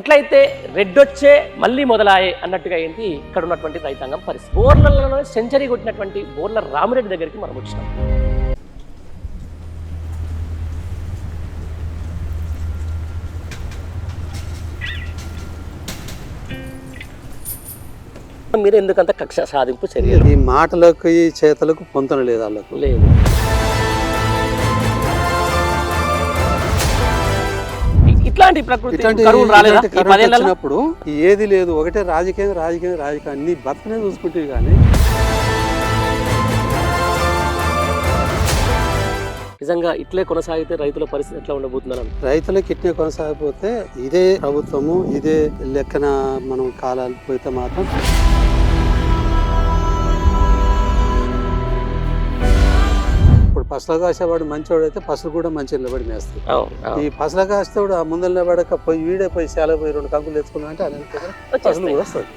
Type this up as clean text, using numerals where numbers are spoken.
ఎట్లయితే రెడ్డొచ్చే మళ్ళీ మొదలాయే అన్నట్టుగా ఏంటి ఇక్కడ ఉన్నటువంటి రైతాంగం పరిస్థితి. బోర్లలో సెంచరీ కొట్టినటువంటి బోర్ల రామిరెడ్డి దగ్గరికి మనం వచ్చినాం. మీరు ఎందుకంత కక్ష సాధింపు చర్యలు? ఈ మాటలకు ఈ చేతలకు పొంతన లేదు, వాళ్ళకు లేదు. ఇట్లాంటి ప్రకృతి కరువులు రాలేదా ఈ 10 ఏళ్లలో? వచ్చినప్పుడు ఏది లేదు, ఒకటే రాజకీయం రాజకీయం రాజకీయం, అన్ని బతకనే చూసుకుంటే కానీ. నిజంగా ఇట్లే కొనసాగితే రైతుల పరిస్థితి ఎట్లా ఉండబోతుందని రైతులకు ఇట్నే కొనసాగిపోతే ఇదే ప్రభుత్వము ఇదే లెక్కన మనం కాలాలు పోతే మాత్రం ఇప్పుడు పసలు కాసేవాడు మంచివాడు అయితే పసలు కూడా మంచి నిలబడి మేస్తాయి. ఈ పసలు కాసేవాడు ఆ ముందర నిలబడక పోయి వీడే పోయి చాలా పోయి 2 కంకులు తెచ్చుకున్నా అంటే పసలు కూడా వస్తుంది.